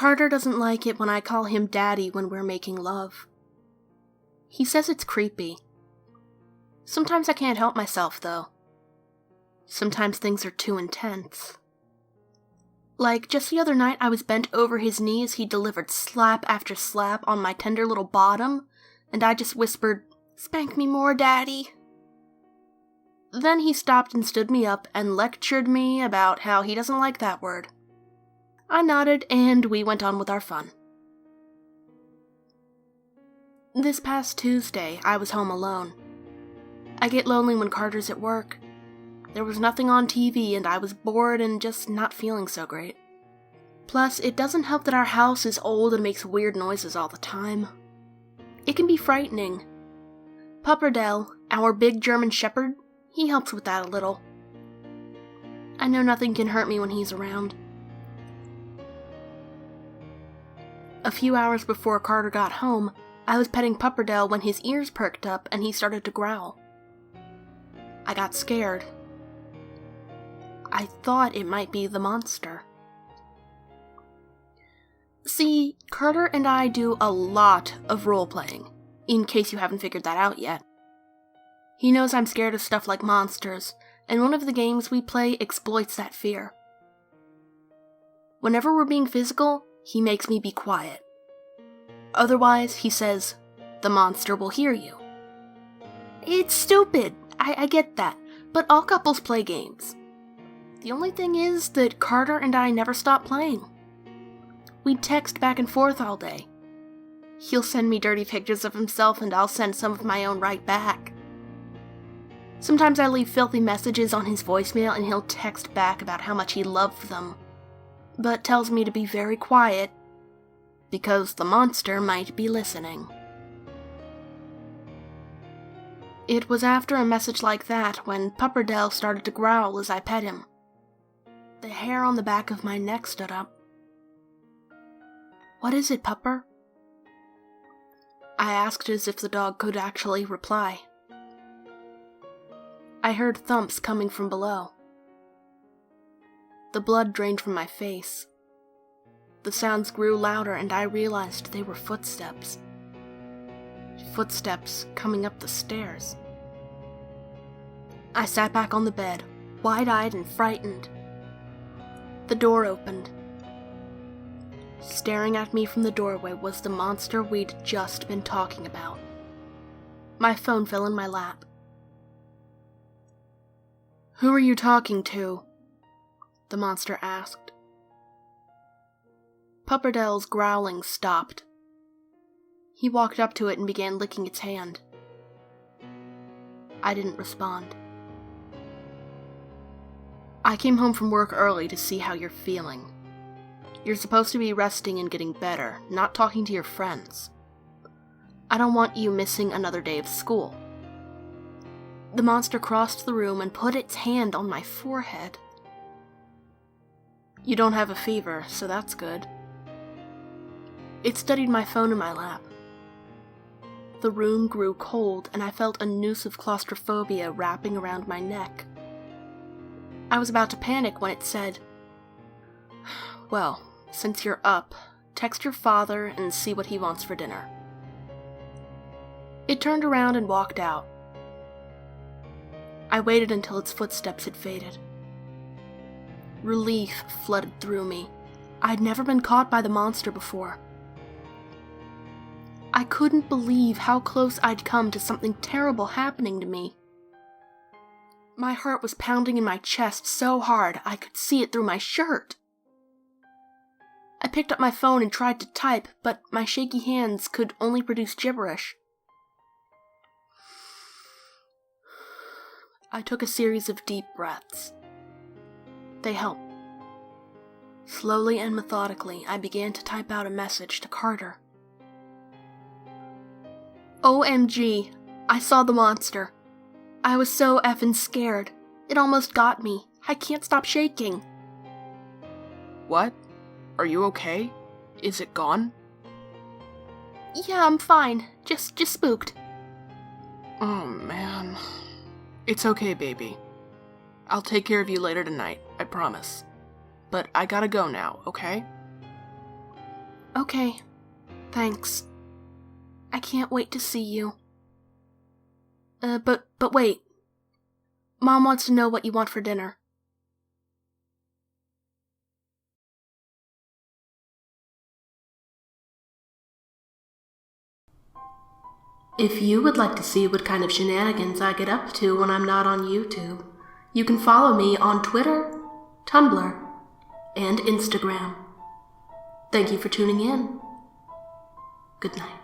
Carter doesn't like it when I call him Daddy when we're making love. He says it's creepy. Sometimes I can't help myself, though. Sometimes things are too intense. Like, just the other night I was bent over his knee as he delivered slap after slap on my tender little bottom, and I just whispered, "Spank me more, Daddy." Then he stopped and stood me up and lectured me about how he doesn't like that word. I nodded, and we went on with our fun. This past Tuesday, I was home alone. I get lonely when Carter's at work. There was nothing on TV, and I was bored and just not feeling so great. Plus, it doesn't help that our house is old and makes weird noises all the time. It can be frightening. Pupperdell, our big German shepherd, he helps with that a little. I know nothing can hurt me when he's around. A few hours before Carter got home, I was petting Pupperdell when his ears perked up and he started to growl. I got scared. I thought it might be the monster. See, Carter and I do a lot of role-playing, in case you haven't figured that out yet. He knows I'm scared of stuff like monsters, and one of the games we play exploits that fear. Whenever we're being physical, he makes me be quiet. Otherwise, he says, "The monster will hear you." It's stupid, I get that, but all couples play games. The only thing is that Carter and I never stop playing. We text back and forth all day. He'll send me dirty pictures of himself and I'll send some of my own right back. Sometimes I leave filthy messages on his voicemail and he'll text back about how much he loved them, but tells me to be very quiet because the monster might be listening. It was after a message like that when Pupperdell started to growl as I pet him. The hair on the back of my neck stood up. "What is it, Pupper?" I asked as if the dog could actually reply. I heard thumps coming from below. The blood drained from my face. The sounds grew louder and I realized they were footsteps. Footsteps coming up the stairs. I sat back on the bed, wide-eyed and frightened. The door opened. Staring at me from the doorway was the monster we'd just been talking about. My phone fell in my lap. "Who are you talking to?" the monster asked. Pupperdell's growling stopped. He walked up to it and began licking its hand. I didn't respond. "I came home from work early to see how you're feeling. You're supposed to be resting and getting better, not talking to your friends. I don't want you missing another day of school." The monster crossed the room and put its hand on my forehead. "You don't have a fever, so that's good." It studied my phone in my lap. The room grew cold and I felt a noose of claustrophobia wrapping around my neck. I was about to panic when it said, "Well, since you're up, text your father and see what he wants for dinner." It turned around and walked out. I waited until its footsteps had faded. Relief flooded through me. I'd never been caught by the monster before. I couldn't believe how close I'd come to something terrible happening to me. My heart was pounding in my chest so hard I could see it through my shirt. I picked up my phone and tried to type, but my shaky hands could only produce gibberish. I took a series of deep breaths. They helped. Slowly and methodically, I began to type out a message to Carter. "OMG, I saw the monster. I was so effing scared. It almost got me. I can't stop shaking." "What? Are you okay? Is it gone?" "Yeah, I'm fine. Just spooked." "Oh, man. It's okay, baby. I'll take care of you later tonight, I promise. But I gotta go now, okay?" Okay. Thanks. I can't wait to see you. But wait. Mom wants to know what you want for dinner. If you would like to see what kind of shenanigans I get up to when I'm not on YouTube, you can follow me on Twitter, Tumblr, and Instagram. Thank you for tuning in. Good night.